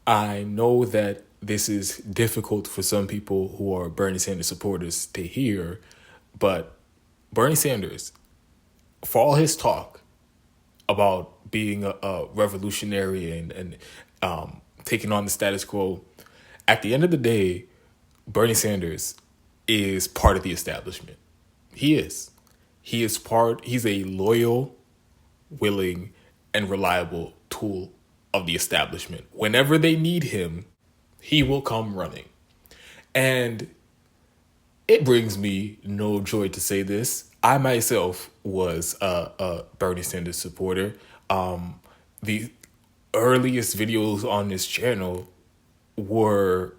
I know that this is difficult for some people who are Bernie Sanders supporters to hear, but Bernie Sanders, for all his talk about being a revolutionary and taking on the status quo, at the end of the day, Bernie Sanders is part of the establishment. He is. He's a loyal, willing, and reliable tool of the establishment. Whenever they need him, he will come running. And it brings me no joy to say this. I myself was a Bernie Sanders supporter. The earliest videos on this channel were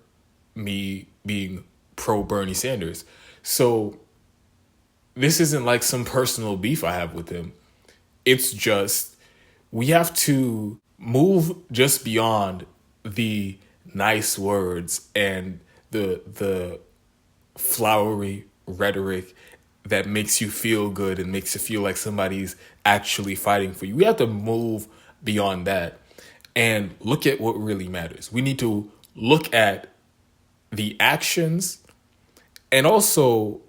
me being pro Bernie Sanders. So this isn't like some personal beef I have with him. It's just we have to move just beyond the nice words and the flowery rhetoric that makes you feel good and makes you feel like somebody's actually fighting for you. We have to move beyond that and look at what really matters. We need to look at the actions, and also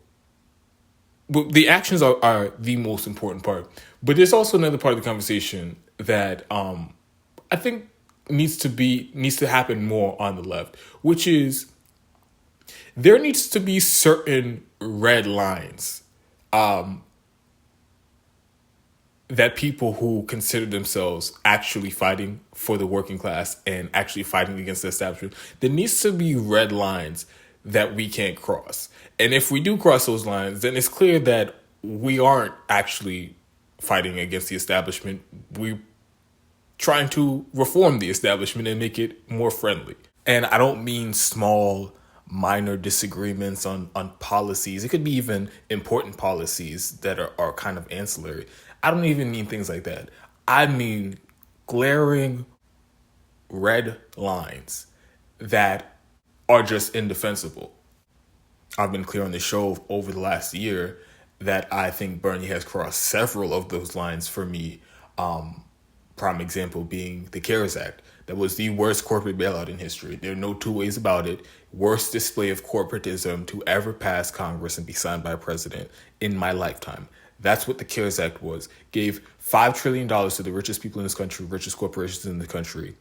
the actions are the most important part. But there's also another part of the conversation that I think needs to happen more on the left, which is there needs to be certain red lines that people who consider themselves actually fighting for the working class and actually fighting against the establishment, there needs to be red lines that we can't cross. And if we do cross those lines, then it's clear that we aren't actually fighting against the establishment. We're trying to reform the establishment and make it more friendly. And I don't mean small, minor disagreements on policies. It could be even important policies that are kind of ancillary. I don't even mean things like that. I mean glaring red lines that are just indefensible. I've been clear on the show over the last year that I think Bernie has crossed several of those lines for me. Prime example being the CARES Act. That was the worst corporate bailout in history. There are no two ways about it. Worst display of corporatism to ever pass Congress and be signed by a president in my lifetime. That's what the CARES Act was. Gave $5 trillion to the richest people in this country, richest corporations in the country.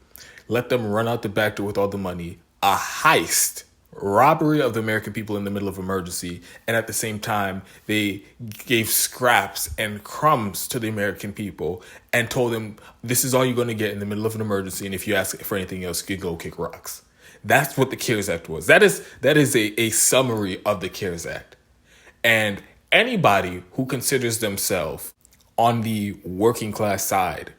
Let them run out the back door with all the money. A heist, robbery of the American people in the middle of emergency. And at the same time, they gave scraps and crumbs to the American people and told them, this is all you're going to get in the middle of an emergency. And if you ask for anything else, you can go kick rocks. That's what the CARES Act was. That is a summary of the CARES Act. And anybody who considers themselves on the working class side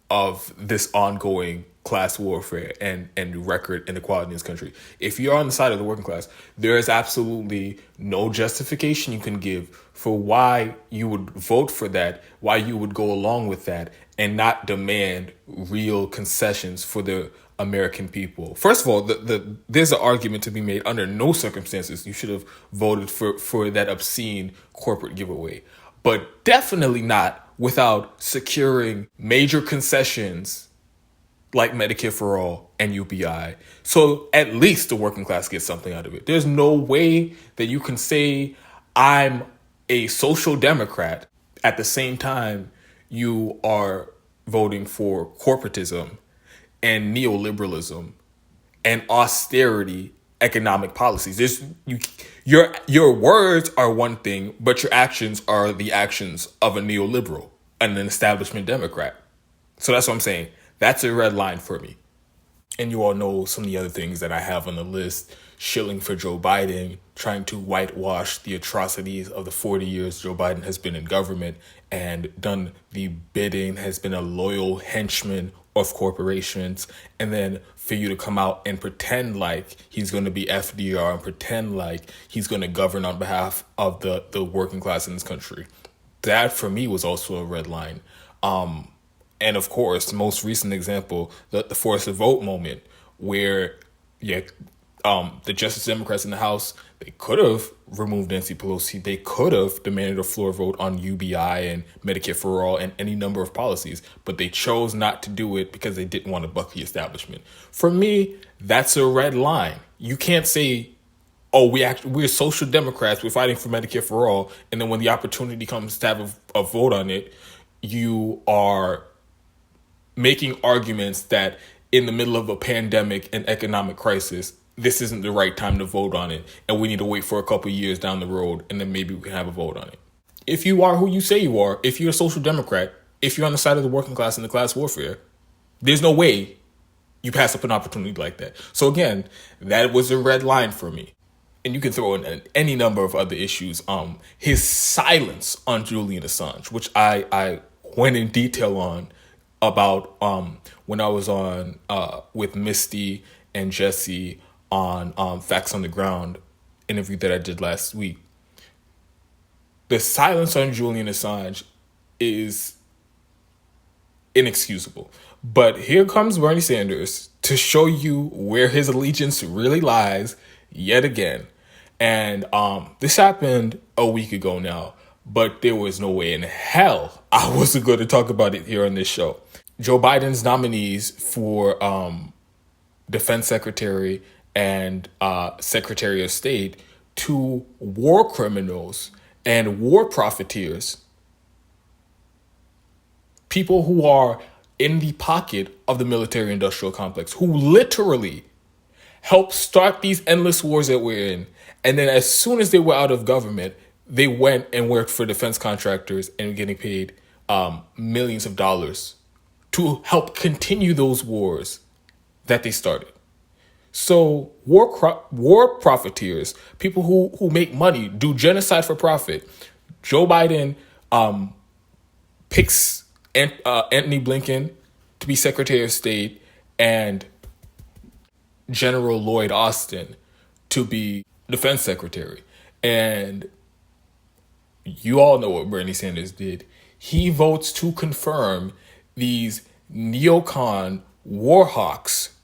of this ongoing class warfare and record inequality in this country, if you're on the side of the working class, there is absolutely no justification you can give for why you would vote for that, why you would go along with that, and not demand real concessions for the American people. First of all, there's an argument to be made. Under no circumstances you should have voted for that obscene corporate giveaway, but definitely not without securing major concessions like Medicare for All and UBI. So at least the working class gets something out of it. There's no way that you can say I'm a social democrat at the same time you are voting for corporatism and neoliberalism and austerity economic policies. Your words are one thing, but your actions are the actions of a neoliberal and an establishment Democrat. So that's what I'm saying. That's a red line for me. And you all know some of the other things that I have on the list. Shilling for Joe Biden, trying to whitewash the atrocities of the 40 years Joe Biden has been in government and done the bidding, has been a loyal henchman of corporations. And then for you to come out and pretend like he's going to be FDR and pretend like he's going to govern on behalf of the working class in this country. That for me was also a red line. And of course, the most recent example, the force the vote moment, where the Justice Democrats in the House, they could have removed Nancy Pelosi. They could have demanded a floor vote on UBI and Medicare for All and any number of policies, but they chose not to do it because they didn't want to buck the establishment. For me, That's a red line. You can't say, oh, we're social democrats, we're fighting for Medicare for all, and then when the opportunity comes to have a vote on it, you are making arguments that in the middle of a pandemic and economic crisis, this isn't the right time to vote on it, and we need to wait for a couple of years down the road, and then maybe we can have a vote on it. If you are who you say you are, if you're a social democrat, if you're on the side of the working class and the class warfare, there's no way you pass up an opportunity like that. So again, that was a red line for me. And you can throw in any number of other issues. His silence on Julian Assange, which I went in detail on about when I was on with Misty and Jesse on Facts on the Ground interview that I did last week. The silence on Julian Assange is inexcusable. But here comes Bernie Sanders to show you where his allegiance really lies yet again. And this happened a week ago now, but there was no way in hell I wasn't going to talk about it here on this show. Joe Biden's nominees for Defense Secretary and Secretary of State, two war criminals and war profiteers, people who are in the pocket of the military-industrial complex, who literally helped start these endless wars that we're in. And then as soon as they were out of government, they went and worked for defense contractors and getting paid millions of dollars to help continue those wars that they started. So war profiteers, people who make money, do genocide for profit. Joe Biden picks Anthony Blinken to be Secretary of State and General Loyd Austin to be Defense Secretary. And you all know what Bernie Sanders did. He votes to confirm these neocon war hawks,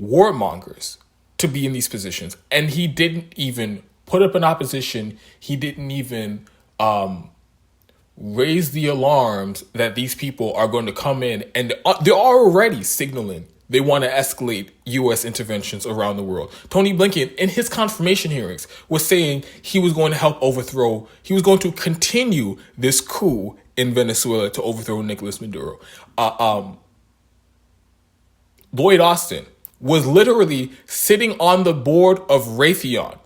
warmongers, to be in these positions. And he didn't even put up an opposition. He didn't even raise the alarms that these people are going to come in, and they're already signaling they want to escalate U.S. interventions around the world. Tony Blinken, in his confirmation hearings, was saying he was going to he was going to continue this coup in Venezuela to overthrow Nicolas Maduro. Loyd Austin was literally sitting on the board of Raytheon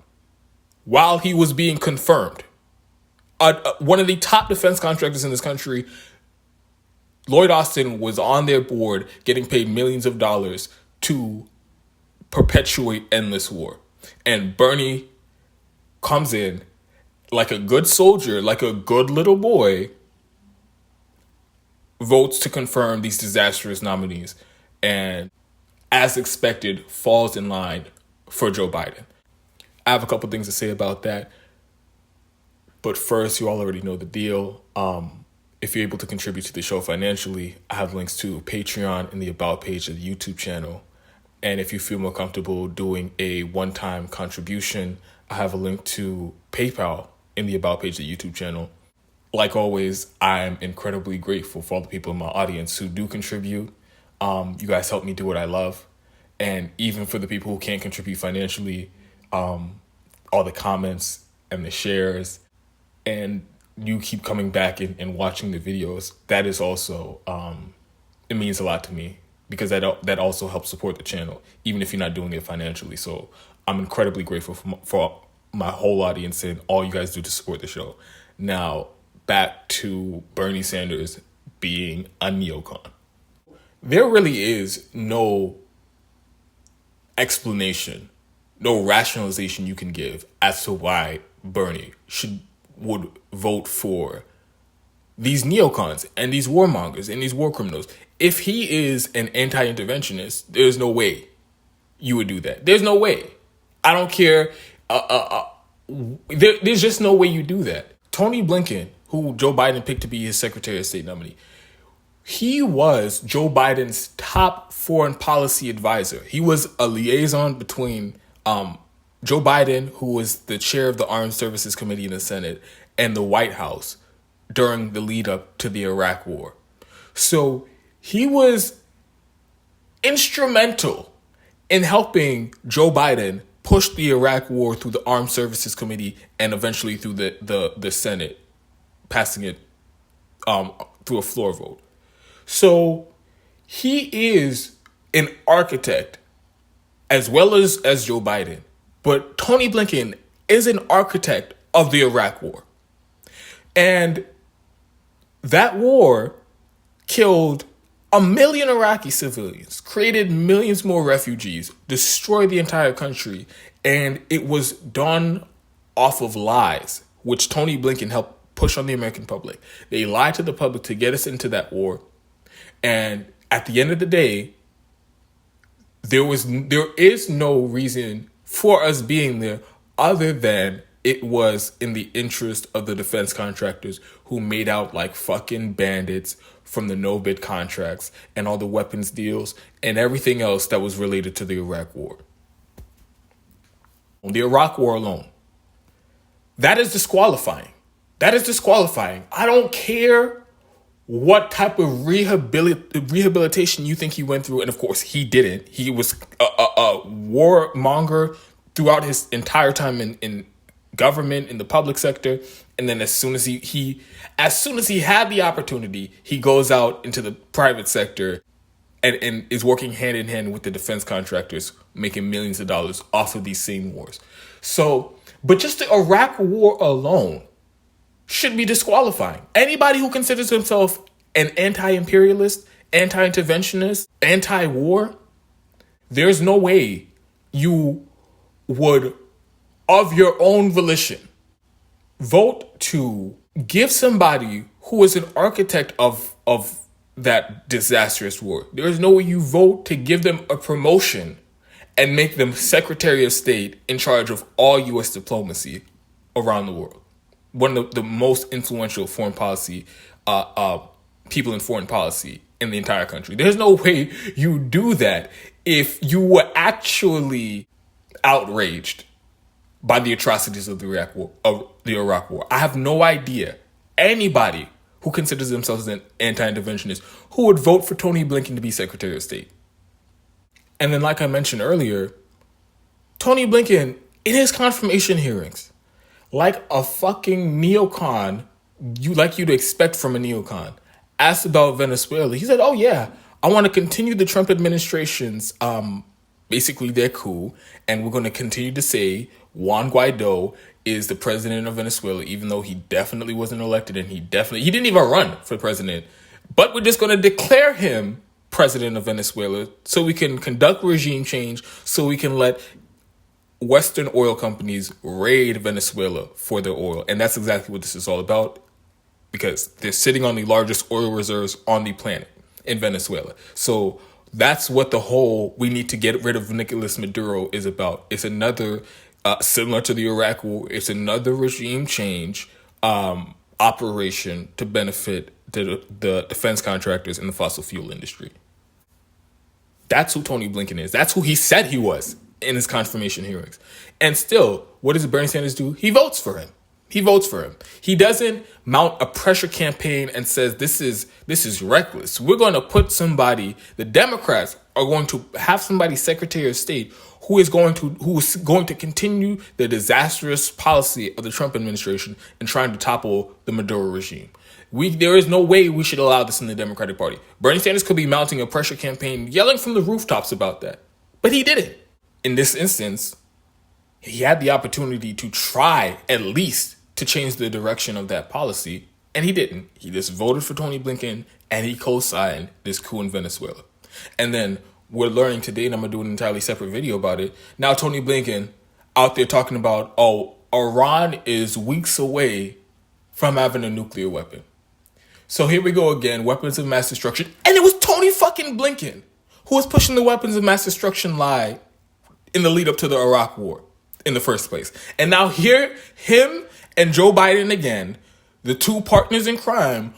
while he was being confirmed. One of the top defense contractors in this country, Loyd Austin, was on their board getting paid millions of dollars to perpetuate endless war. And Bernie comes in like a good soldier, like a good little boy, votes to confirm these disastrous nominees, and as expected, falls in line for Joe Biden. I have a couple things to say about that. But first, you all already know the deal. If you're able to contribute to the show financially, I have links to Patreon in the About page of the YouTube channel. And if you feel more comfortable doing a one-time contribution, I have a link to PayPal in the About page of the YouTube channel. Like always, I'm incredibly grateful for all the people in my audience who do contribute. You guys help me do what I love. And even for the people who can't contribute financially, all the comments and the shares, and you keep coming back and watching the videos, that is also, it means a lot to me, because that also helps support the channel, even if you're not doing it financially. So I'm incredibly grateful for my whole audience and all you guys do to support the show. Now, back to Bernie Sanders being a neocon. There really is no explanation, no rationalization you can give as to why Bernie would vote for these neocons and these warmongers and these war criminals. If he is an anti-interventionist, there's no way you would do that. There's no way. I don't care. There's just no way you do that. Tony Blinken, who Joe Biden picked to be his Secretary of State nominee, he was Joe Biden's top foreign policy advisor. He was a liaison between Joe Biden, who was the chair of the Armed Services Committee in the Senate, and the White House during the lead up to the Iraq War. So he was instrumental in helping Joe Biden push the Iraq war through the Armed Services Committee and eventually through the Senate, passing it through a floor vote. So he is an architect as well as Joe Biden. But Tony Blinken is an architect of the Iraq war. And that war killed 1 million Iraqi civilians, created millions more refugees, destroyed the entire country, and it was done off of lies, which Tony Blinken helped push on the American public. They lied to the public to get us into that war. And at the end of the day, there is no reason for us being there other than it was in the interest of the defense contractors who made out like fucking bandits from the no-bid contracts and all the weapons deals and everything else that was related to the Iraq war. On the Iraq war alone, that is disqualifying. That is disqualifying. I don't care what type of rehabilitation you think he went through. And of course, he didn't. He was a warmonger throughout his entire time in government, in the public sector. And then as soon as he had the opportunity, he goes out into the private sector and is working hand in hand with the defense contractors, making millions of dollars off of these same wars. So, but just the Iraq war alone should be disqualifying. Anybody who considers himself an anti-imperialist, anti-interventionist, anti-war, there's no way you would, of your own volition, vote to give somebody who is an architect of that disastrous war. There is no way you vote to give them a promotion and make them Secretary of State in charge of all U.S. diplomacy around the world. One of the most influential foreign policy people in foreign policy in the entire country. There's no way you do that if you were actually outraged by the atrocities of the Iraq War. I have no idea anybody who considers themselves an anti-interventionist who would vote for Tony Blinken to be Secretary of State. And then, like I mentioned earlier, Tony Blinken, in his confirmation hearings, like a fucking neocon, you'd expect from a neocon, asked about Venezuela. He said, oh yeah, I want to continue the Trump administration's, basically their coup, and we're going to continue to say Juan Guaido is the president of Venezuela, even though he definitely wasn't elected and he didn't even run for president. But we're just going to declare him president of Venezuela so we can conduct regime change, so we can let Western oil companies raid Venezuela for their oil. And that's exactly what this is all about, because they're sitting on the largest oil reserves on the planet in Venezuela. So that's what the whole we need to get rid of Nicolas Maduro is about. It's another, similar to the Iraq war, it's another regime change operation to benefit the defense contractors in the fossil fuel industry. That's who Tony Blinken is. That's who he said he was in his confirmation hearings. And still, what does Bernie Sanders do? He votes for him. He votes for him. He doesn't mount a pressure campaign and says, this is reckless. We're going to put somebody, the Democrats are going to have somebody Secretary of State who is going to continue the disastrous policy of the Trump administration and trying to topple the Maduro regime. There is no way we should allow this in the Democratic Party. Bernie Sanders could be mounting a pressure campaign, yelling from the rooftops about that. But he didn't. In this instance, he had the opportunity to try at least to change the direction of that policy, and he didn't. He just voted for Tony Blinken, and he co-signed this coup in Venezuela. And then we're learning today, and I'm going to do an entirely separate video about it. Now Tony Blinken out there talking about, oh, Iran is weeks away from having a nuclear weapon. So here we go again, weapons of mass destruction. And it was Tony fucking Blinken who was pushing the weapons of mass destruction lie in the lead up to the Iraq war in the first place. And now here, him and Joe Biden again, the two partners in crime,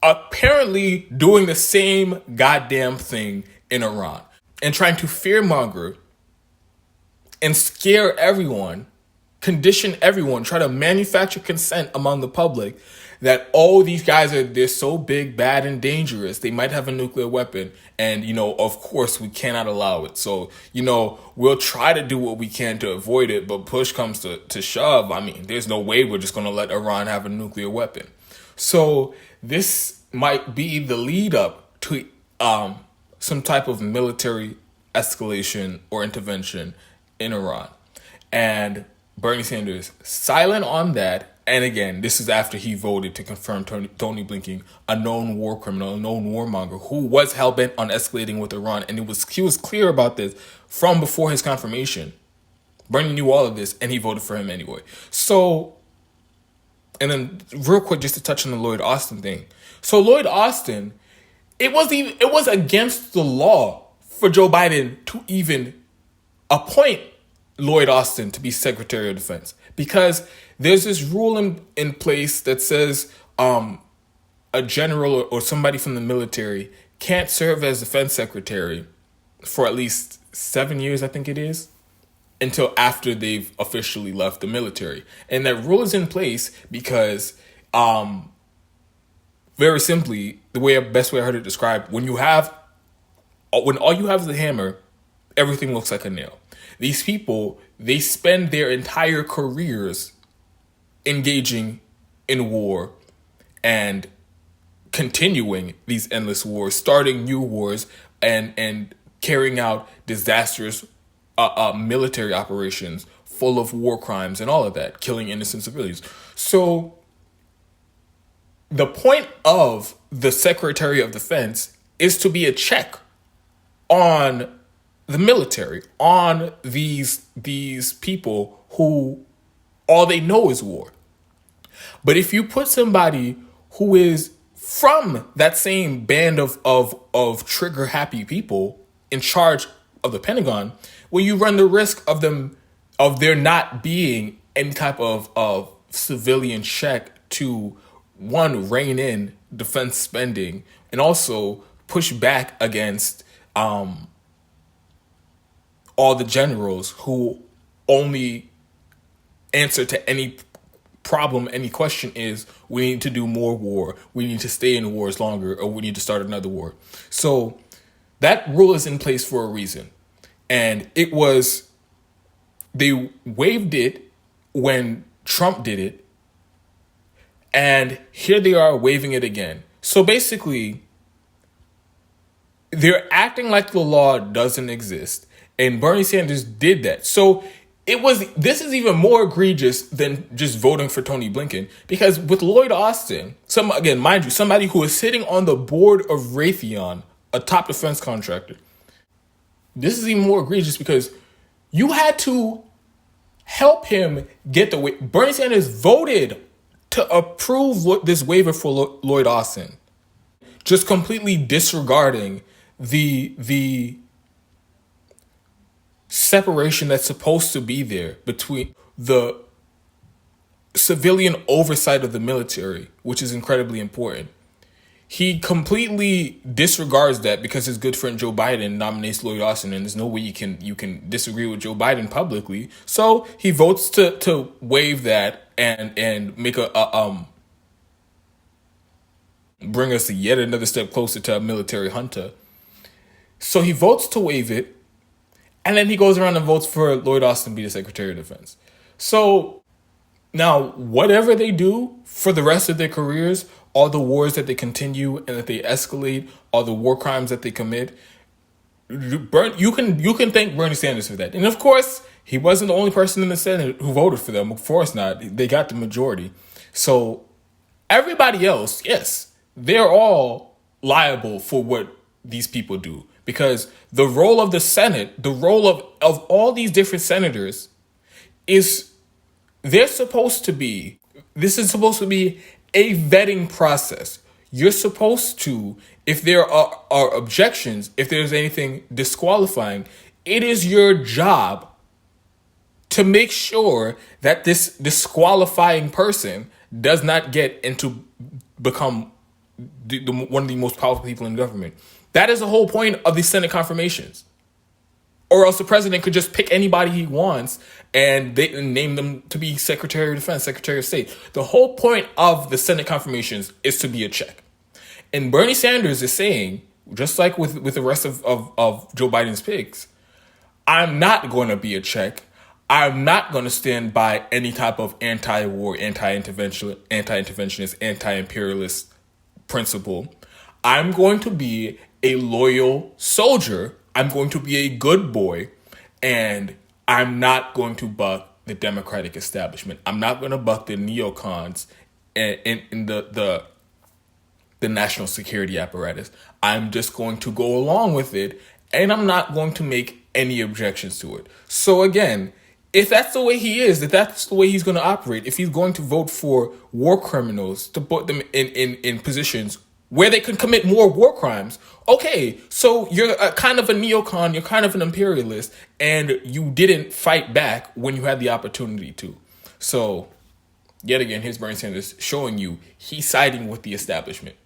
apparently doing the same goddamn thing in Iran and trying to fearmonger and scare everyone, condition everyone, try to manufacture consent among the public that, oh, these guys they're so big, bad, and dangerous. They might have a nuclear weapon. And, of course, we cannot allow it. So, we'll try to do what we can to avoid it. But push comes to shove. I mean, there's no way we're just going to let Iran have a nuclear weapon. So this might be the lead up to some type of military escalation or intervention in Iran. And Bernie Sanders silent on that. And again, this is after he voted to confirm Tony Blinken, a known war criminal, a known warmonger who was hell-bent on escalating with Iran. And he was clear about this from before his confirmation. Bernie knew all of this and he voted for him anyway. So, and then real quick, just to touch on the Loyd Austin thing. So Loyd Austin, it was against the law for Joe Biden to even appoint Loyd Austin to be Secretary of Defense, because there's this rule in place that says a general or somebody from the military can't serve as defense secretary for at least 7 years, I think it is, until after they've officially left the military. And that rule is in place because, very simply, best way I heard it described, when all you have is a hammer, everything looks like a nail. These people, they spend their entire careers engaging in war and continuing these endless wars, starting new wars, and carrying out disastrous military operations full of war crimes and all of that, killing innocent civilians. So the point of the Secretary of Defense is to be a check on the military, on these people who all they know is war. But if you put somebody who is from that same band of trigger happy people in charge of the Pentagon, well, you run the risk of there not being any type of civilian check to, one, rein in defense spending and also push back against all the generals who only answer to any problem, any question is, we need to do more war, we need to stay in wars longer, or we need to start another war. So that rule is in place for a reason. And they waived it when Trump did it, and here they are waiving it again. So basically, they're acting like the law doesn't exist, and Bernie Sanders did that. So this is even more egregious than just voting for Tony Blinken, because with Loyd Austin, mind you, somebody who is sitting on the board of Raytheon, a top defense contractor, this is even more egregious because you had to help him get the way. Bernie Sanders voted to approve this waiver for Loyd Austin, just completely disregarding the separation that's supposed to be there between the civilian oversight of the military, which is incredibly important. He completely disregards that because his good friend Joe Biden nominates Loyd Austin, and there's no way you can disagree with Joe Biden publicly. So he votes to waive that and make bring us yet another step closer to a military junta. So he votes to waive it, and then he goes around and votes for Loyd Austin to be the Secretary of Defense. So now, whatever they do for the rest of their careers, all the wars that they continue and that they escalate, all the war crimes that they commit, you can thank Bernie Sanders for that. And of course, he wasn't the only person in the Senate who voted for them. Of course not. They got the majority. So everybody else, yes, they're all liable for what these people do. Because the role of the Senate, the role of all these different senators is this is supposed to be a vetting process. You're supposed to, if there are objections, if there's anything disqualifying, it is your job to make sure that this disqualifying person does not get into become one of the most powerful people in government. That is the whole point of these Senate confirmations. Or else the president could just pick anybody he wants and they name them to be Secretary of Defense, Secretary of State. The whole point of the Senate confirmations is to be a check. And Bernie Sanders is saying, just like with the rest of Joe Biden's picks, I'm not going to be a check. I'm not going to stand by any type of anti-war, anti-interventionist, anti-imperialist principle. I'm going to be a loyal soldier. I'm going to be a good boy, and I'm not going to buck the Democratic establishment. I'm not going to buck the neocons in the national security apparatus. I'm just going to go along with it, and I'm not going to make any objections to it. So again, if that's the way he is, if that's the way he's going to operate, if he's going to vote for war criminals to put them in positions where they can commit more war crimes, okay, so you're kind of a neocon, you're kind of an imperialist, and you didn't fight back when you had the opportunity to. So, yet again, here's Bernie Sanders showing you he's siding with the establishment.